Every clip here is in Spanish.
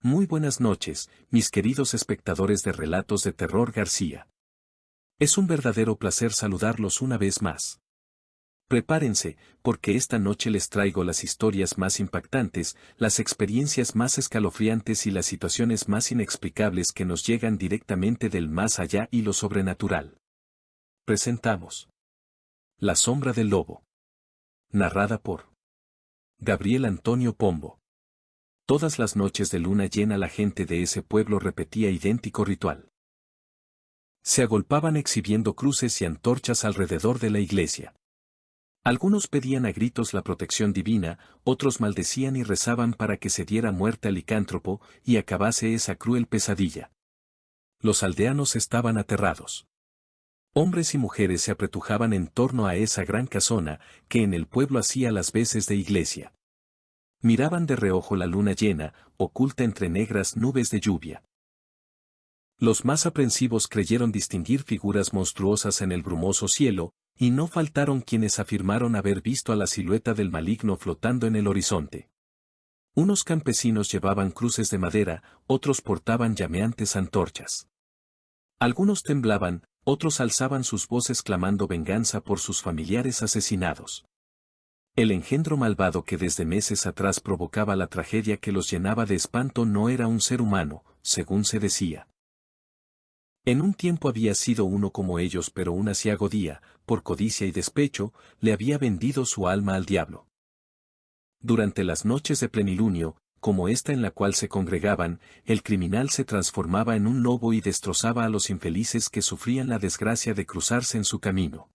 Muy buenas noches, mis queridos espectadores de Relatos de Terror García. Es un verdadero placer saludarlos una vez más. Prepárense, porque esta noche les traigo las historias más impactantes, las experiencias más escalofriantes y las situaciones más inexplicables que nos llegan directamente del más allá y lo sobrenatural. Presentamos La sombra del lobo. Narrada por Gabriel Antonio Pombo. Todas las noches de luna llena la gente de ese pueblo repetía idéntico ritual. Se agolpaban exhibiendo cruces y antorchas alrededor de la iglesia. Algunos pedían a gritos la protección divina, otros maldecían y rezaban para que se diera muerte al licántropo y acabase esa cruel pesadilla. Los aldeanos estaban aterrados. Hombres y mujeres se apretujaban en torno a esa gran casona, que en el pueblo hacía las veces de iglesia. Miraban de reojo la luna llena, oculta entre negras nubes de lluvia. Los más aprensivos creyeron distinguir figuras monstruosas en el brumoso cielo, y no faltaron quienes afirmaron haber visto a la silueta del maligno flotando en el horizonte. Unos campesinos llevaban cruces de madera, otros portaban llameantes antorchas. Algunos temblaban, otros alzaban sus voces clamando venganza por sus familiares asesinados. El engendro malvado que desde meses atrás provocaba la tragedia que los llenaba de espanto no era un ser humano, según se decía. En un tiempo había sido uno como ellos, pero un aciago día, por codicia y despecho, le había vendido su alma al diablo. Durante las noches de plenilunio, como esta en la cual se congregaban, el criminal se transformaba en un lobo y destrozaba a los infelices que sufrían la desgracia de cruzarse en su camino.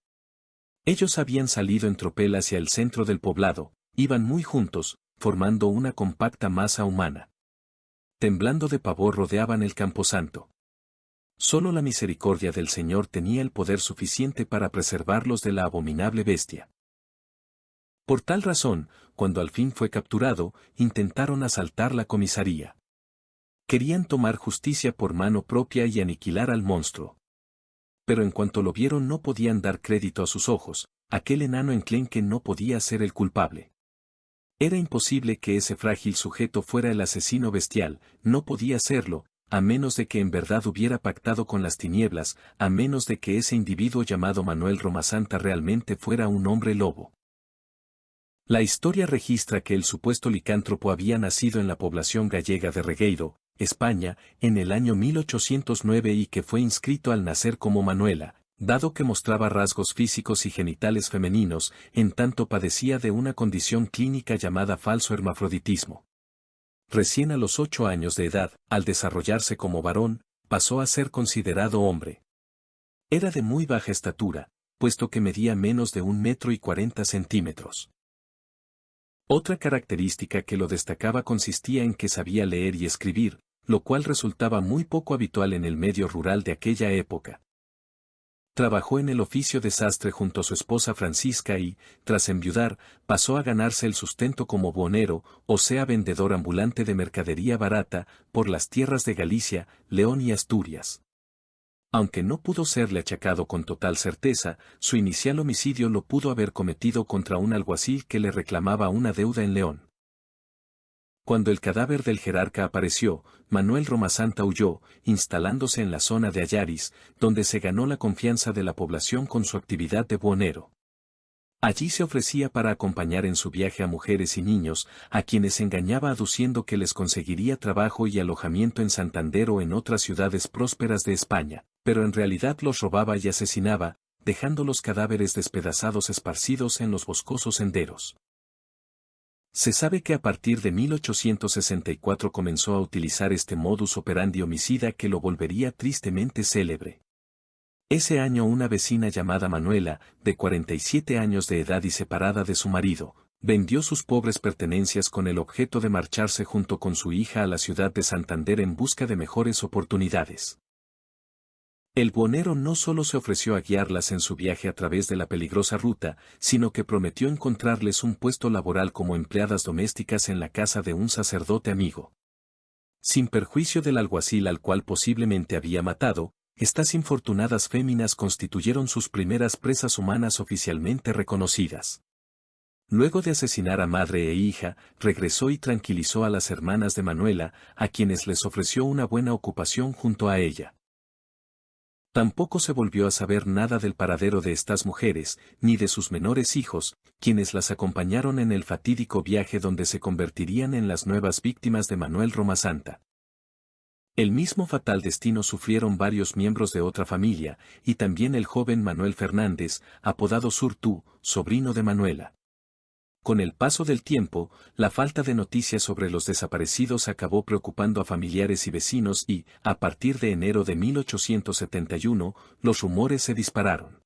Ellos habían salido en tropel hacia el centro del poblado, iban muy juntos, formando una compacta masa humana. Temblando de pavor rodeaban el camposanto. Solo la misericordia del Señor tenía el poder suficiente para preservarlos de la abominable bestia. Por tal razón, cuando al fin fue capturado, intentaron asaltar la comisaría. Querían tomar justicia por mano propia y aniquilar al monstruo. Pero en cuanto lo vieron no podían dar crédito a sus ojos, aquel enano enclenque no podía ser el culpable. Era imposible que ese frágil sujeto fuera el asesino bestial, no podía serlo, a menos de que en verdad hubiera pactado con las tinieblas, a menos de que ese individuo llamado Manuel Romasanta realmente fuera un hombre lobo. La historia registra que el supuesto licántropo había nacido en la población gallega de Regueiro, España, en el año 1809 y que fue inscrito al nacer como Manuela, dado que mostraba rasgos físicos y genitales femeninos, en tanto padecía de una condición clínica llamada falso hermafroditismo. Recién a los 8 años de edad, al desarrollarse como varón, pasó a ser considerado hombre. Era de muy baja estatura, puesto que medía menos de 1,40 m. Otra característica que lo destacaba consistía en que sabía leer y escribir, lo cual resultaba muy poco habitual en el medio rural de aquella época. Trabajó en el oficio de sastre junto a su esposa Francisca y, tras enviudar, pasó a ganarse el sustento como buhonero, o sea vendedor ambulante de mercadería barata, por las tierras de Galicia, León y Asturias. Aunque no pudo serle achacado con total certeza, su inicial homicidio lo pudo haber cometido contra un alguacil que le reclamaba una deuda en León. Cuando el cadáver del jerarca apareció, Manuel Romasanta huyó, instalándose en la zona de Ayaris, donde se ganó la confianza de la población con su actividad de buhonero. Allí se ofrecía para acompañar en su viaje a mujeres y niños, a quienes engañaba aduciendo que les conseguiría trabajo y alojamiento en Santander o en otras ciudades prósperas de España, pero en realidad los robaba y asesinaba, dejando los cadáveres despedazados esparcidos en los boscosos senderos. Se sabe que a partir de 1864 comenzó a utilizar este modus operandi homicida que lo volvería tristemente célebre. Ese año una vecina llamada Manuela, de 47 años de edad y separada de su marido, vendió sus pobres pertenencias con el objeto de marcharse junto con su hija a la ciudad de Santander en busca de mejores oportunidades. El buhonero no solo se ofreció a guiarlas en su viaje a través de la peligrosa ruta, sino que prometió encontrarles un puesto laboral como empleadas domésticas en la casa de un sacerdote amigo. Sin perjuicio del alguacil al cual posiblemente había matado, estas infortunadas féminas constituyeron sus primeras presas humanas oficialmente reconocidas. Luego de asesinar a madre e hija, regresó y tranquilizó a las hermanas de Manuela, a quienes les ofreció una buena ocupación junto a ella. Tampoco se volvió a saber nada del paradero de estas mujeres, ni de sus menores hijos, quienes las acompañaron en el fatídico viaje donde se convertirían en las nuevas víctimas de Manuel Romasanta. El mismo fatal destino sufrieron varios miembros de otra familia, y también el joven Manuel Fernández, apodado Surtú, sobrino de Manuela. Con el paso del tiempo, la falta de noticias sobre los desaparecidos acabó preocupando a familiares y vecinos y, a partir de enero de 1871, los rumores se dispararon.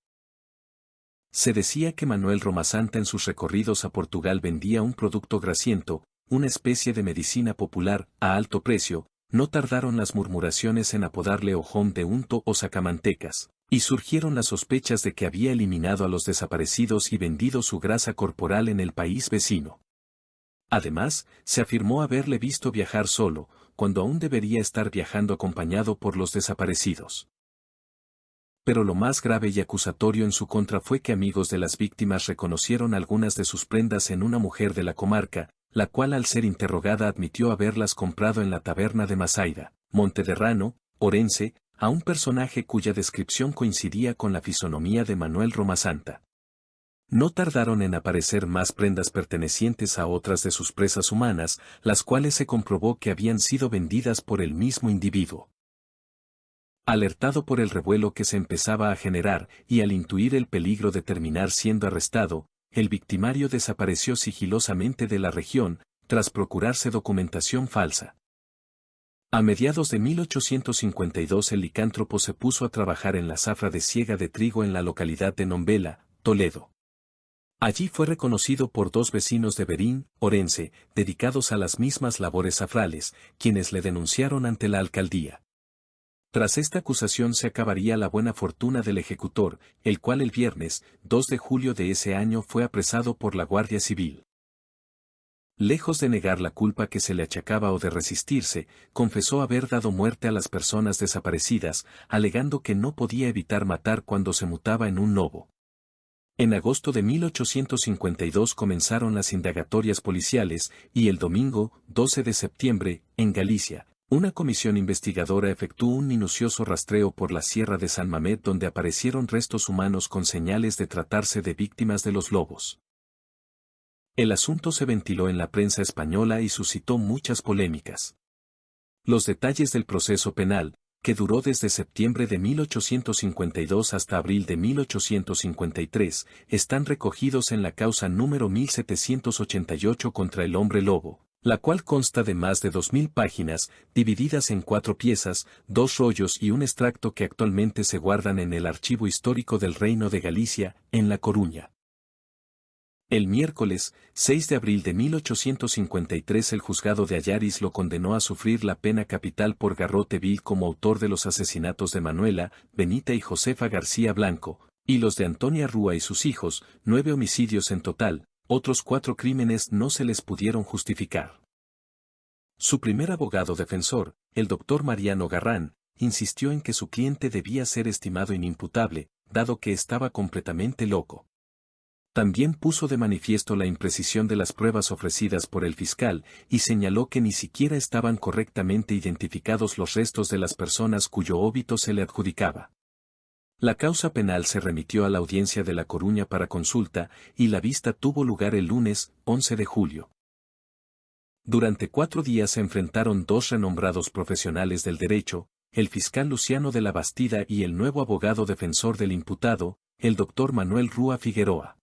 Se decía que Manuel Romasanta en sus recorridos a Portugal vendía un producto grasiento, una especie de medicina popular, a alto precio. No tardaron las murmuraciones en apodarle hojón de unto o sacamantecas, y surgieron las sospechas de que había eliminado a los desaparecidos y vendido su grasa corporal en el país vecino. Además, se afirmó haberle visto viajar solo, cuando aún debería estar viajando acompañado por los desaparecidos. Pero lo más grave y acusatorio en su contra fue que amigos de las víctimas reconocieron algunas de sus prendas en una mujer de la comarca, la cual al ser interrogada admitió haberlas comprado en la taberna de Masaida, Montederrano, Orense, a un personaje cuya descripción coincidía con la fisonomía de Manuel Romasanta. No tardaron en aparecer más prendas pertenecientes a otras de sus presas humanas, las cuales se comprobó que habían sido vendidas por el mismo individuo. Alertado por el revuelo que se empezaba a generar, y al intuir el peligro de terminar siendo arrestado, el victimario desapareció sigilosamente de la región, tras procurarse documentación falsa. A mediados de 1852 el licántropo se puso a trabajar en la zafra de siega de trigo en la localidad de Nombela, Toledo. Allí fue reconocido por dos vecinos de Berín, Orense, dedicados a las mismas labores zafrales, quienes le denunciaron ante la alcaldía. Tras esta acusación se acabaría la buena fortuna del ejecutor, el cual el viernes, 2 de julio de ese año fue apresado por la Guardia Civil. Lejos de negar la culpa que se le achacaba o de resistirse, confesó haber dado muerte a las personas desaparecidas, alegando que no podía evitar matar cuando se mutaba en un lobo. En agosto de 1852 comenzaron las indagatorias policiales, y el domingo, 12 de septiembre, en Galicia, una comisión investigadora efectuó un minucioso rastreo por la Sierra de San Mamet donde aparecieron restos humanos con señales de tratarse de víctimas de los lobos. El asunto se ventiló en la prensa española y suscitó muchas polémicas. Los detalles del proceso penal, que duró desde septiembre de 1852 hasta abril de 1853, están recogidos en la causa número 1788 contra el hombre lobo, la cual consta de más de 2000 páginas, divididas en 4 piezas, 2 rollos y un extracto que actualmente se guardan en el Archivo Histórico del Reino de Galicia, en La Coruña. El miércoles, 6 de abril de 1853 el juzgado de Allaris lo condenó a sufrir la pena capital por garrote vil como autor de los asesinatos de Manuela, Benita y Josefa García Blanco, y los de Antonia Rúa y sus hijos, 9 homicidios en total. Otros 4 crímenes no se les pudieron justificar. Su primer abogado defensor, el doctor Mariano Garrán, insistió en que su cliente debía ser estimado inimputable, dado que estaba completamente loco. También puso de manifiesto la imprecisión de las pruebas ofrecidas por el fiscal, y señaló que ni siquiera estaban correctamente identificados los restos de las personas cuyo óbito se le adjudicaba. La causa penal se remitió a la audiencia de La Coruña para consulta, y la vista tuvo lugar el lunes, 11 de julio. Durante 4 días se enfrentaron 2 renombrados profesionales del derecho, el fiscal Luciano de la Bastida y el nuevo abogado defensor del imputado, el doctor Manuel Rúa Figueroa.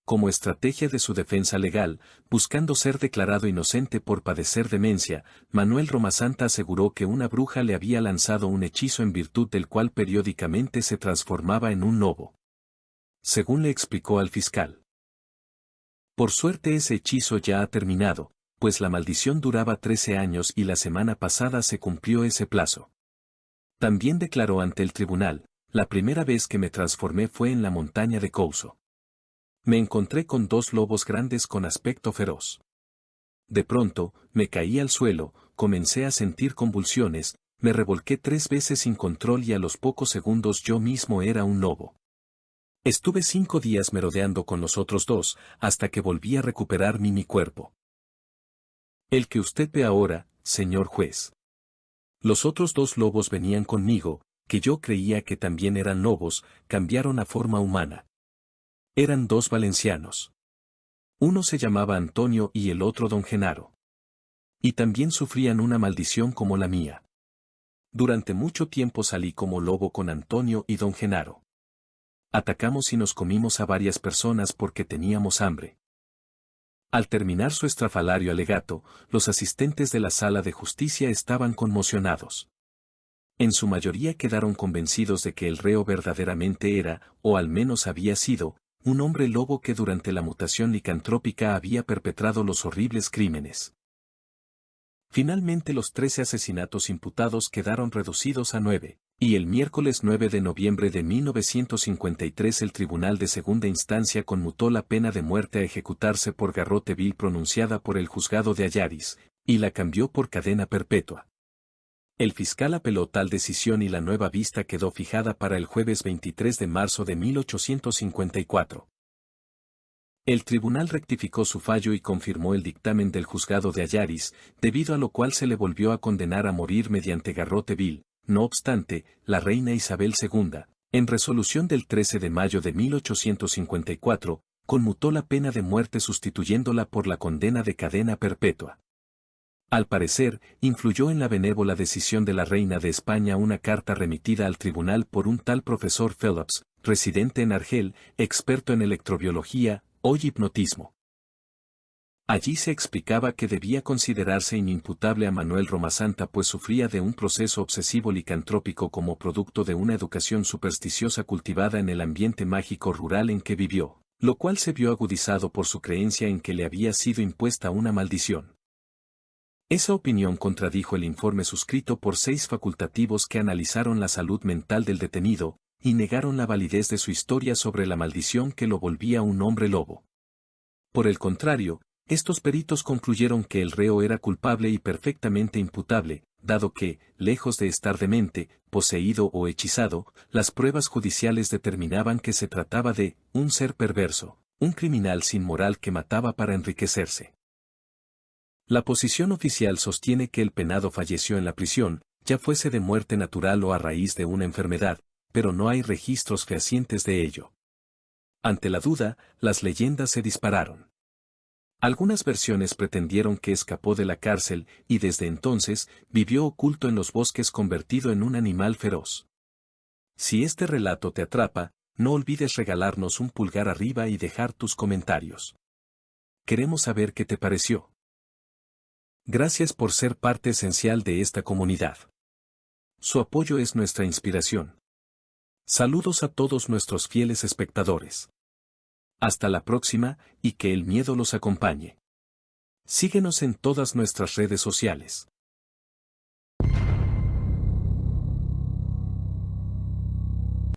Como estrategia de su defensa legal, buscando ser declarado inocente por padecer demencia, Manuel Romasanta aseguró que una bruja le había lanzado un hechizo en virtud del cual periódicamente se transformaba en un lobo. Según le explicó al fiscal. Por suerte ese hechizo ya ha terminado, pues la maldición duraba 13 años y la semana pasada se cumplió ese plazo. También declaró ante el tribunal, la primera vez que me transformé fue en la montaña de Couso. Me encontré con 2 lobos grandes con aspecto feroz. De pronto, me caí al suelo, comencé a sentir convulsiones, me revolqué 3 veces sin control y a los pocos segundos yo mismo era un lobo. Estuve 5 días merodeando con los otros dos, hasta que volví a recuperar mi cuerpo. El que usted ve ahora, señor juez. Los otros 2 lobos venían conmigo, que yo creía que también eran lobos, cambiaron a forma humana. Eran 2 valencianos. Uno se llamaba Antonio y el otro don Genaro. Y también sufrían una maldición como la mía. Durante mucho tiempo salí como lobo con Antonio y don Genaro. Atacamos y nos comimos a varias personas porque teníamos hambre. Al terminar su estrafalario alegato, los asistentes de la sala de justicia estaban conmocionados. En su mayoría quedaron convencidos de que el reo verdaderamente era, o al menos había sido, un hombre lobo que durante la mutación licantrópica había perpetrado los horribles crímenes. Finalmente los 13 asesinatos imputados quedaron reducidos a 9, y el miércoles 9 de noviembre de 1953 el Tribunal de Segunda Instancia conmutó la pena de muerte a ejecutarse por garrote vil pronunciada por el juzgado de Ayaris, y la cambió por cadena perpetua. El fiscal apeló tal decisión y la nueva vista quedó fijada para el jueves 23 de marzo de 1854. El tribunal rectificó su fallo y confirmó el dictamen del juzgado de Ayaris, debido a lo cual se le volvió a condenar a morir mediante garrote vil. No obstante, la reina Isabel II, en resolución del 13 de mayo de 1854, conmutó la pena de muerte sustituyéndola por la condena de cadena perpetua. Al parecer, influyó en la benévola decisión de la reina de España una carta remitida al tribunal por un tal profesor Phillips, residente en Argel, experto en electrobiología, o hipnotismo. Allí se explicaba que debía considerarse inimputable a Manuel Romasanta pues sufría de un proceso obsesivo licantrópico como producto de una educación supersticiosa cultivada en el ambiente mágico rural en que vivió, lo cual se vio agudizado por su creencia en que le había sido impuesta una maldición. Esa opinión contradijo el informe suscrito por 6 facultativos que analizaron la salud mental del detenido, y negaron la validez de su historia sobre la maldición que lo volvía un hombre lobo. Por el contrario, estos peritos concluyeron que el reo era culpable y perfectamente imputable, dado que, lejos de estar demente, poseído o hechizado, las pruebas judiciales determinaban que se trataba de un ser perverso, un criminal sin moral que mataba para enriquecerse. La posición oficial sostiene que el penado falleció en la prisión, ya fuese de muerte natural o a raíz de una enfermedad, pero no hay registros fehacientes de ello. Ante la duda, las leyendas se dispararon. Algunas versiones pretendieron que escapó de la cárcel y desde entonces vivió oculto en los bosques convertido en un animal feroz. Si este relato te atrapa, no olvides regalarnos un pulgar arriba y dejar tus comentarios. Queremos saber qué te pareció. Gracias por ser parte esencial de esta comunidad. Su apoyo es nuestra inspiración. Saludos a todos nuestros fieles espectadores. Hasta la próxima, y que el miedo los acompañe. Síguenos en todas nuestras redes sociales.